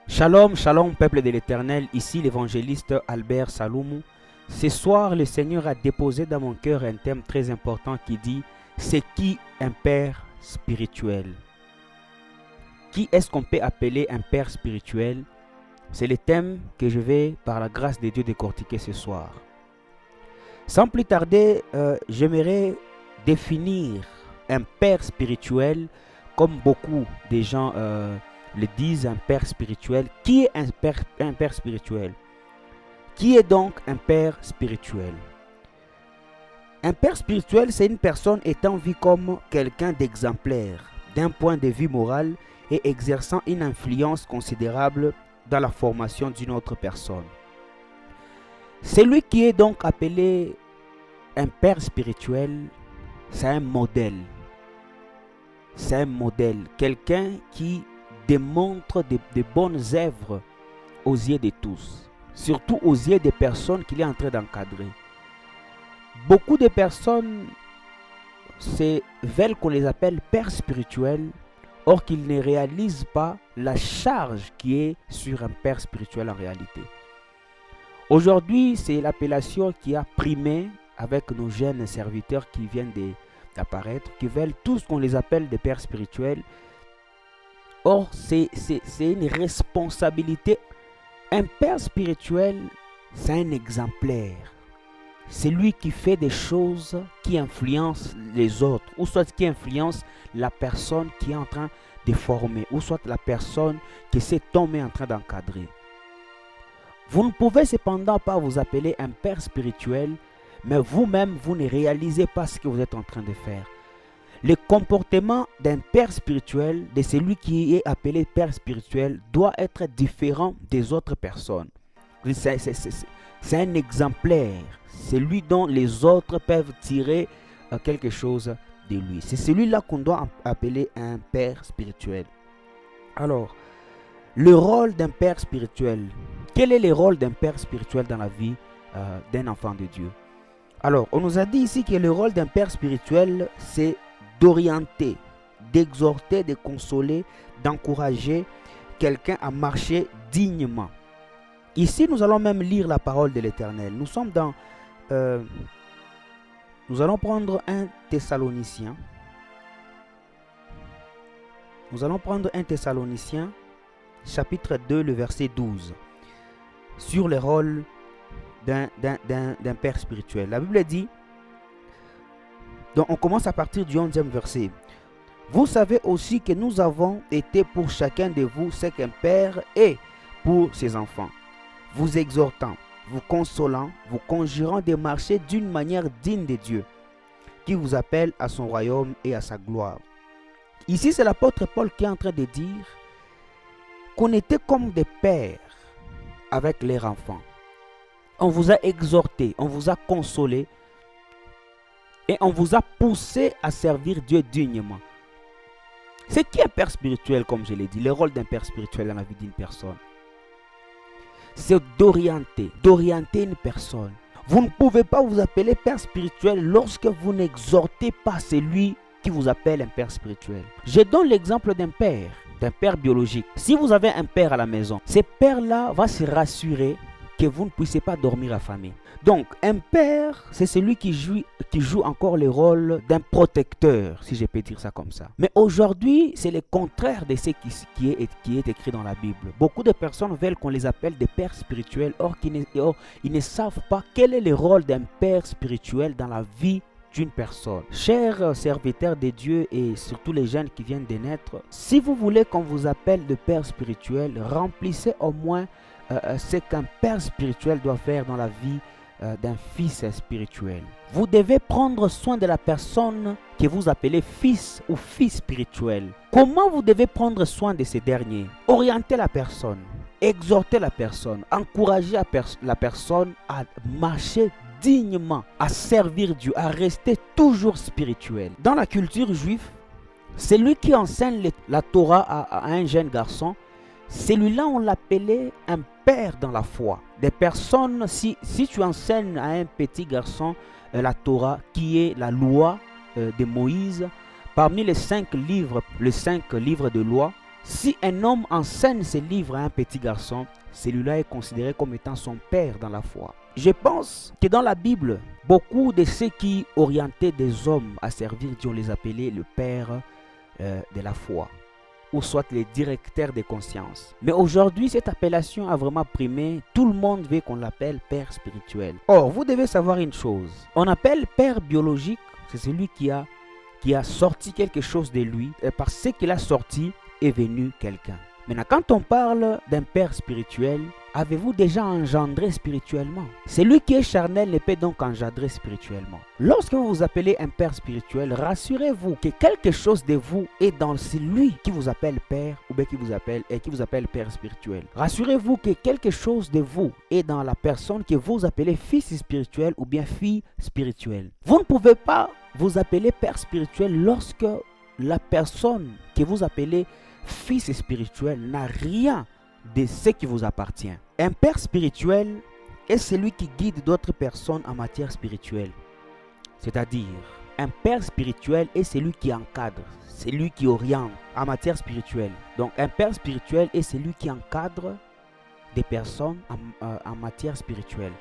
Shalom, shalom, peuple de l'Éternel, ici l'évangéliste Albert Saloumou. Ce soir, le Seigneur a déposé dans mon cœur un thème très important qui dit « C'est qui un père spirituel ?» Qui est-ce qu'on peut appeler un père spirituel? C'est le thème que je vais, par la grâce de Dieu, décortiquer ce soir. Sans plus tarder, j'aimerais définir un père spirituel comme beaucoup de gens le disent, un père spirituel. Qui est un père spirituel? Qui est donc un père spirituel? Un père spirituel, c'est une personne étant vue comme quelqu'un d'exemplaire, d'un point de vue moral et exerçant une influence considérable dans la formation d'une autre personne. Celui qui est donc appelé un père spirituel, c'est un modèle. C'est un modèle, quelqu'un qui démontre de bonnes œuvres aux yeux de tous, surtout aux yeux des personnes qu'il est en train d'encadrer. Beaucoup de personnes veulent qu'on les appelle pères spirituels, or qu'ils ne réalisent pas la charge qui est sur un père spirituel en réalité. Aujourd'hui, c'est l'appellation qui a primé avec nos jeunes serviteurs qui viennent d'apparaître, qui veulent tous qu'on les appelle des pères spirituels. Or, c'est une responsabilité. Un père spirituel, c'est un exemplaire. C'est lui qui fait des choses qui influencent les autres, ou soit qui influence la personne qui est en train de former, ou soit la personne que cet homme est en train d'encadrer. Vous ne pouvez cependant pas vous appeler un père spirituel, mais vous-même, vous ne réalisez pas ce que vous êtes en train de faire. Le comportement d'un père spirituel, de celui qui est appelé père spirituel, doit être différent des autres personnes. C'est un exemplaire. C'est lui dont les autres peuvent tirer quelque chose de lui. C'est celui-là qu'on doit appeler un père spirituel. Alors, le rôle d'un père spirituel. Quel est le rôle d'un père spirituel dans la vie d'un enfant de Dieu? Alors, on nous a dit ici que le rôle d'un père spirituel, c'est d'orienter, d'exhorter, de consoler, d'encourager quelqu'un à marcher dignement. Ici, nous allons même lire la parole de l'Éternel. Nous sommes dans... nous allons prendre un Thessalonicien. Nous allons prendre un Thessalonicien, chapitre 2, le verset 12, sur le rôle d'un père spirituel. La Bible dit... Donc on commence à partir du 11e verset. Vous savez aussi que nous avons été pour chacun de vous ce qu'un père est pour ses enfants, vous exhortant, vous consolant, vous conjurant de marcher d'une manière digne de Dieu, qui vous appelle à son royaume et à sa gloire. Ici, c'est l'apôtre Paul qui est en train de dire qu'on était comme des pères avec leurs enfants. On vous a exhorté, on vous a consolé, et on vous a poussé à servir Dieu dignement. C'est qui un père spirituel, comme je l'ai dit, le rôle d'un père spirituel dans la vie d'une personne? C'est d'orienter une personne. Vous ne pouvez pas vous appeler père spirituel lorsque vous n'exhortez pas celui qui vous appelle un père spirituel. Je donne l'exemple d'un père biologique. Si vous avez un père à la maison, ce père-là va se rassurer que vous ne puissiez pas dormir affamé. Donc, un père, c'est celui qui joue encore le rôle d'un protecteur, si je peux dire ça comme ça. Mais aujourd'hui, c'est le contraire de ce qui est écrit dans la Bible. Beaucoup de personnes veulent qu'on les appelle des pères spirituels, or ils ne savent pas quel est le rôle d'un père spirituel dans la vie d'une personne. Chers serviteurs de Dieu et surtout les jeunes qui viennent de naître, si vous voulez qu'on vous appelle de père spirituel, remplissez au moins ce qu'un père spirituel doit faire dans la vie d'un fils spirituel. Vous devez prendre soin de la personne que vous appelez fils ou fille spirituel. Comment vous devez prendre soin de ces derniers? Orienter la personne, exhorter la personne, encourager la personne à marcher dignement, à servir Dieu, à rester toujours spirituel. Dans la culture juive, celui qui enseigne la Torah à un jeune garçon, celui-là, on l'appelait un père dans la foi. Des personnes, si tu enseignes à un petit garçon la Torah, qui est la loi de Moïse, parmi les 5 livres de loi, Si un homme enseigne ses livres à un petit garçon, celui-là est considéré comme étant son père dans la foi. Je pense que dans la Bible, beaucoup de ceux qui orientaient des hommes à servir Dieu, on les appelait le père de la foi, ou soit les directeurs de conscience. Mais aujourd'hui, cette appellation a vraiment primé. Tout le monde veut qu'on l'appelle père spirituel. Or, vous devez savoir une chose. On appelle père biologique, c'est celui qui a sorti quelque chose de lui, et par ce qu'il a sorti est venu quelqu'un. Maintenant, quand on parle d'un père spirituel, avez-vous déjà engendré spirituellement? Celui qui est charnel ne peut donc engendrer spirituellement. Lorsque vous vous appelez un père spirituel, rassurez-vous que quelque chose de vous est dans celui qui vous appelle père ou bien qui vous appelle père spirituel. Rassurez-vous que quelque chose de vous est dans la personne que vous appelez fils spirituel ou bien fille spirituelle. Vous ne pouvez pas vous appeler père spirituel lorsque la personne que vous appelez fils spirituel n'a rien de ce qui vous appartient. Un père spirituel est celui qui guide d'autres personnes en matière spirituelle. C'est-à-dire, un père spirituel est celui qui encadre, celui qui oriente en matière spirituelle. Donc, un père spirituel est celui qui encadre des personnes en matière spirituelle.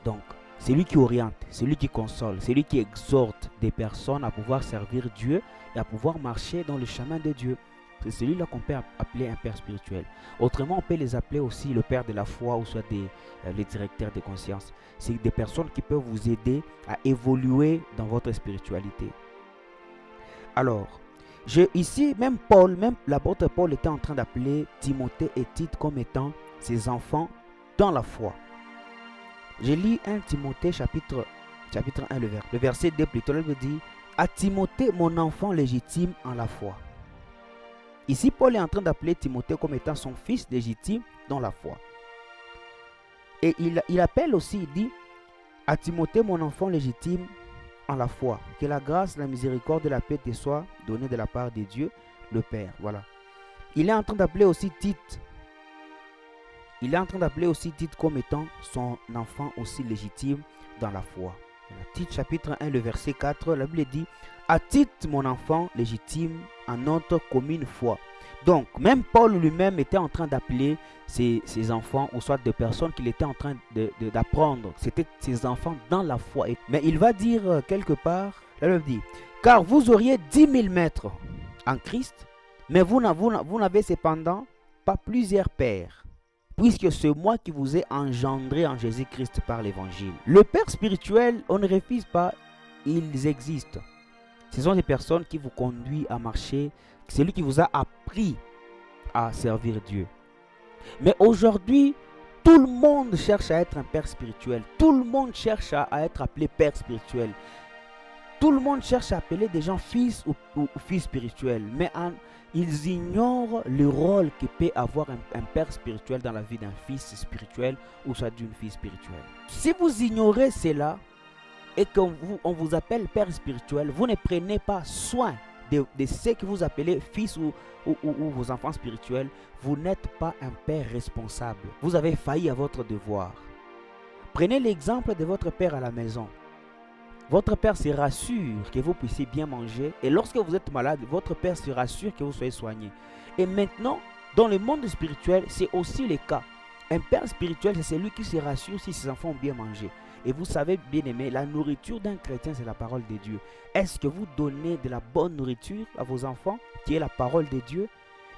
Donc, celui qui oriente, celui qui console, celui qui exhorte des personnes à pouvoir servir Dieu et à pouvoir marcher dans le chemin de Dieu. C'est celui-là qu'on peut appeler un père spirituel. Autrement, on peut les appeler aussi le père de la foi ou soit les directeurs de conscience. C'est des personnes qui peuvent vous aider à évoluer dans votre spiritualité. Alors, ici, même l'apôtre Paul était en train d'appeler Timothée et Tite comme étant ses enfants dans la foi. Je lis 1 Timothée chapitre 1, le verset 2 plutôt, il me dit « À Timothée, mon enfant légitime en la foi ». Ici, Paul est en train d'appeler Timothée comme étant son fils légitime dans la foi. Et il appelle aussi, il dit, à Timothée, mon enfant légitime en la foi, que la grâce, la miséricorde et la paix te soient données de la part de Dieu, le Père. Voilà. Il est en train d'appeler aussi Tite. Il est en train d'appeler aussi Tite comme étant son enfant aussi légitime dans la foi. Voilà. Tite chapitre 1, le verset 4, la Bible dit, à Tite, mon enfant légitime en notre commune foi. Donc, même Paul lui-même était en train d'appeler ses enfants, ou soit des personnes qu'il était en train d'apprendre. C'était ses enfants dans la foi. Mais il va dire quelque part, la Bible dit, car vous auriez 10 000 maîtres en Christ, mais vous n'avez cependant pas plusieurs pères, puisque c'est moi qui vous ai engendré en Jésus-Christ par l'évangile. Le père spirituel, on ne refuse pas, ils existent. Ce sont des personnes qui vous conduisent à marcher. C'est lui qui vous a appris à servir Dieu. Mais aujourd'hui, tout le monde cherche à être un père spirituel. Tout le monde cherche à être appelé père spirituel. Tout le monde cherche à appeler des gens fils ou filles spirituels. Mais ils ignorent le rôle que peut avoir un père spirituel dans la vie d'un fils spirituel ou soit d'une fille spirituelle. Si vous ignorez cela, et qu'on vous appelle père spirituel, vous ne prenez pas soin de ce que vous appelez fils ou vos enfants spirituels, vous n'êtes pas un père responsable. Vous avez failli à votre devoir. Prenez l'exemple de votre père à la maison. Votre père se rassure que vous puissiez bien manger, et lorsque vous êtes malade, votre père se rassure que vous soyez soigné. Et maintenant, dans le monde spirituel, c'est aussi le cas. Un père spirituel, c'est celui qui se rassure si ses enfants ont bien mangé. Et vous savez, bien aimé, la nourriture d'un chrétien, c'est la parole de Dieu. Est-ce que vous donnez de la bonne nourriture à vos enfants, qui est la parole de Dieu?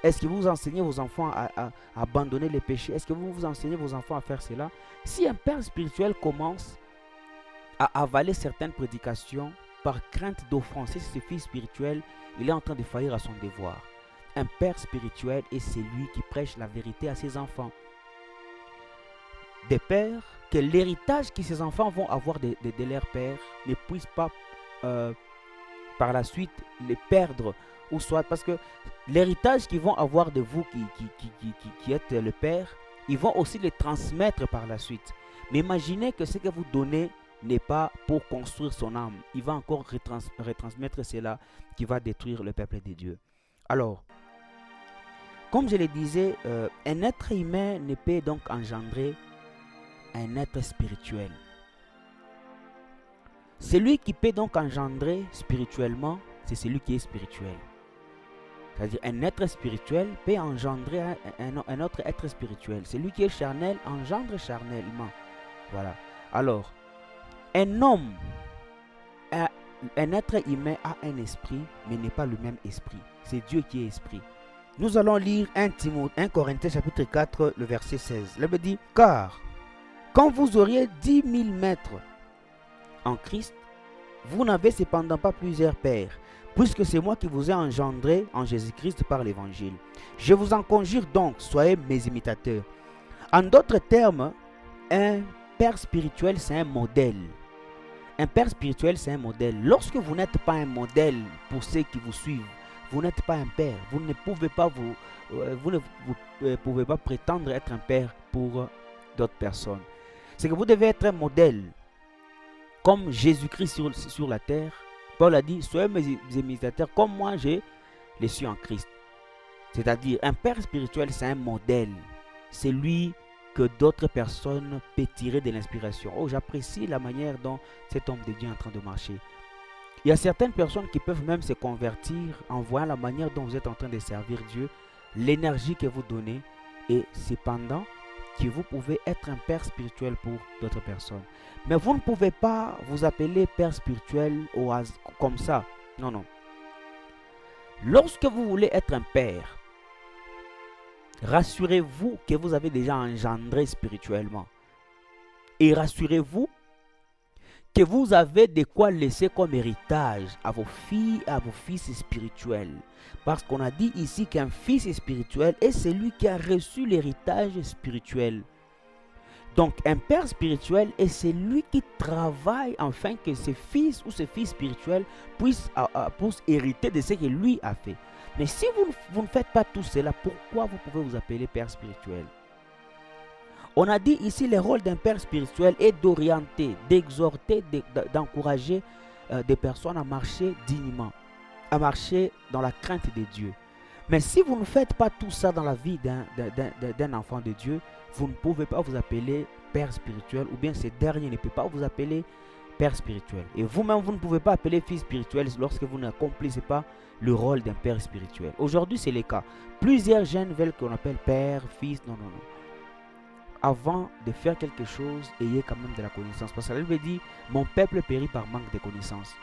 Est-ce que vous enseignez vos enfants à abandonner les péchés? Est-ce que vous enseignez vos enfants à faire cela? Si un père spirituel commence à avaler certaines prédications par crainte d'offenser ses fils spirituels, il est en train de faillir à son devoir. Un père spirituel est celui qui prêche la vérité à ses enfants. Des pères, que l'héritage que ces enfants vont avoir de leur père ne puisse pas par la suite les perdre, ou soit parce que l'héritage qu'ils vont avoir de vous qui êtes le père, ils vont aussi le transmettre par la suite. Mais imaginez que ce que vous donnez n'est pas pour construire son âme. Il va encore retransmettre cela qui va détruire le peuple de Dieu. Alors, comme je le disais, un être humain ne peut donc engendrer un être spirituel. Celui qui peut donc engendrer spirituellement, c'est celui qui est spirituel. C'est-à-dire un être spirituel peut engendrer un autre être spirituel. Celui qui est charnel engendre charnellement. Voilà. Alors, un homme, un être humain a un esprit, mais n'est pas le même esprit. C'est Dieu qui est esprit. Nous allons lire 1 Corinthiens chapitre 4, le verset 16. La Bible dit, car quand vous auriez 10 000 maîtres en Christ, vous n'avez cependant pas plusieurs pères, puisque c'est moi qui vous ai engendré en Jésus-Christ par l'évangile. Je vous en conjure donc, soyez mes imitateurs. En d'autres termes, un père spirituel, c'est un modèle. Un père spirituel, c'est un modèle. Lorsque vous n'êtes pas un modèle pour ceux qui vous suivent, vous n'êtes pas un père. Vous ne pouvez pas pouvez pas prétendre être un père pour d'autres personnes. C'est que vous devez être un modèle. Comme Jésus-Christ sur la terre, Paul a dit, soyez mes imitateurs comme moi je les suis en Christ. C'est-à-dire, un père spirituel, c'est un modèle. C'est lui que d'autres personnes peuvent tirer de l'inspiration. Oh, j'apprécie la manière dont cet homme de Dieu est en train de marcher. Il y a certaines personnes qui peuvent même se convertir en voyant la manière dont vous êtes en train de servir Dieu, l'énergie que vous donnez, et cependant que vous pouvez être un père spirituel pour d'autres personnes. Mais vous ne pouvez pas vous appeler père spirituel comme ça. Non, non. Lorsque vous voulez être un père, rassurez-vous que vous avez déjà engendré spirituellement. Et rassurez-vous que vous avez de quoi laisser comme héritage à vos filles et à vos fils spirituels. Parce qu'on a dit ici qu'un fils spirituel est celui qui a reçu l'héritage spirituel. Donc un père spirituel est celui qui travaille afin que ses fils ou ses fils spirituels puissent hériter de ce que lui a fait. Mais si vous ne faites pas tout cela, pourquoi vous pouvez vous appeler père spirituel? On a dit ici le rôle d'un père spirituel est d'orienter, d'exhorter, d'encourager des personnes à marcher dignement, à marcher dans la crainte de Dieu. Mais si vous ne faites pas tout ça dans la vie d'un enfant de Dieu, vous ne pouvez pas vous appeler père spirituel, ou bien ce dernier ne peut pas vous appeler père spirituel. Et vous-même, vous ne pouvez pas appeler fils spirituel lorsque vous n'accomplissez pas le rôle d'un père spirituel. Aujourd'hui, c'est le cas. Plusieurs jeunes veulent qu'on appelle père, fils, non, non, non. Avant de faire quelque chose, ayez quand même de la connaissance. Parce que la Bible dit, mon peuple périt par manque de connaissance.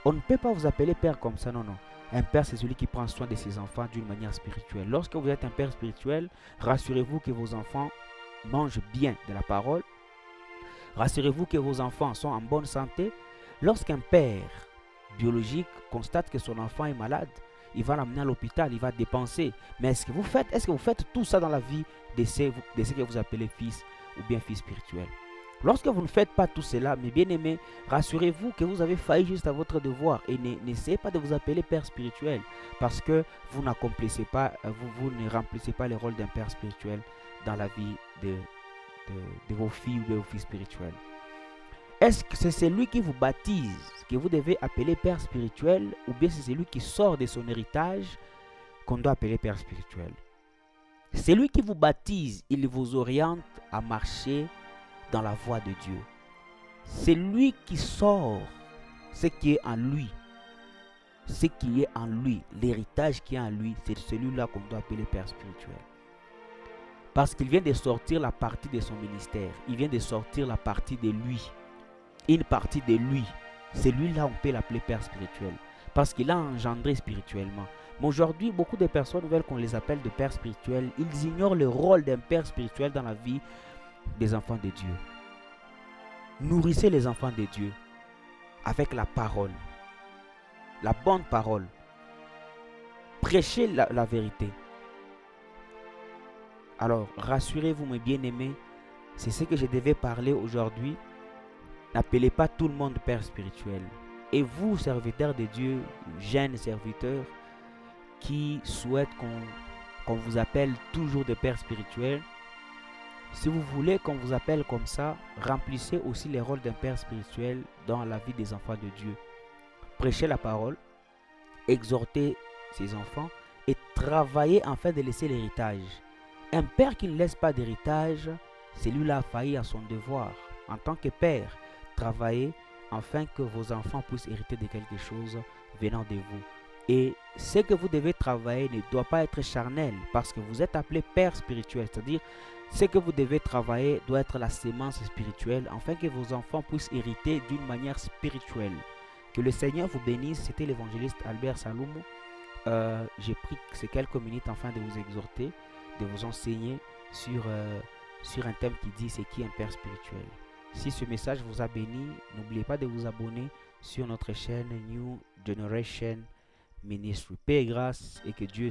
On ne peut pas vous appeler père comme ça, non, non. Un père, c'est celui qui prend soin de ses enfants d'une manière spirituelle. Lorsque vous êtes un père spirituel, rassurez-vous que vos enfants mangent bien de la parole. Rassurez-vous que vos enfants sont en bonne santé. Lorsqu'un père biologique constate que son enfant est malade, il va l'amener à l'hôpital, il va dépenser. Mais est-ce que vous faites tout ça dans la vie de ce que vous appelez fils ou bien fils spirituel? Lorsque vous ne faites pas tout cela, mes bien-aimés, rassurez-vous que vous avez failli juste à votre devoir et n'essayez pas de vous appeler père spirituel parce que vous n'accomplissez pas, vous ne remplissez pas le rôle d'un père spirituel dans la vie de vos filles ou de vos fils spirituels. Est-ce que c'est celui qui vous baptise que vous devez appeler père spirituel ou bien c'est celui qui sort de son héritage qu'on doit appeler père spirituel? Celui qui vous baptise, il vous oriente à marcher dans la voie de Dieu. C'est lui qui sort ce qui est en lui. Ce qui est en lui, l'héritage qui est en lui, c'est celui-là qu'on doit appeler père spirituel. Parce qu'il vient de sortir la partie de son ministère. Il vient de sortir la partie de lui. Une partie de lui. Celui-là, on peut l'appeler père spirituel. Parce qu'il a engendré spirituellement. Mais aujourd'hui, beaucoup de personnes veulent qu'on les appelle de pères spirituels. Ils ignorent le rôle d'un père spirituel dans la vie des enfants de Dieu. Nourrissez les enfants de Dieu avec la parole, la bonne parole. Prêchez la vérité. Alors, rassurez-vous mes bien-aimés, c'est ce que je devais parler aujourd'hui. N'appelez pas tout le monde père spirituel. Et vous, serviteurs de Dieu, jeunes serviteurs, qui souhaitent qu'on vous appelle toujours de père spirituel, si vous voulez qu'on vous appelle comme ça, remplissez aussi les rôles d'un père spirituel dans la vie des enfants de Dieu. Prêchez la parole, exhortez ses enfants et travaillez afin de laisser l'héritage. Un père qui ne laisse pas d'héritage, celui-là a failli à son devoir. En tant que père, travaillez afin que vos enfants puissent hériter de quelque chose venant de vous. Et ce que vous devez travailler ne doit pas être charnel parce que vous êtes appelé père spirituel. C'est-à-dire, ce que vous devez travailler doit être la sémence spirituelle afin que vos enfants puissent hériter d'une manière spirituelle. Que le Seigneur vous bénisse. C'était l'évangéliste Albert Salomo. J'ai pris ces quelques minutes afin de vous exhorter, de vous enseigner sur un thème qui dit c'est qui un père spirituel. Si ce message vous a béni, n'oubliez pas de vous abonner sur notre chaîne New Generation Ministry. Paix et grâce et que Dieu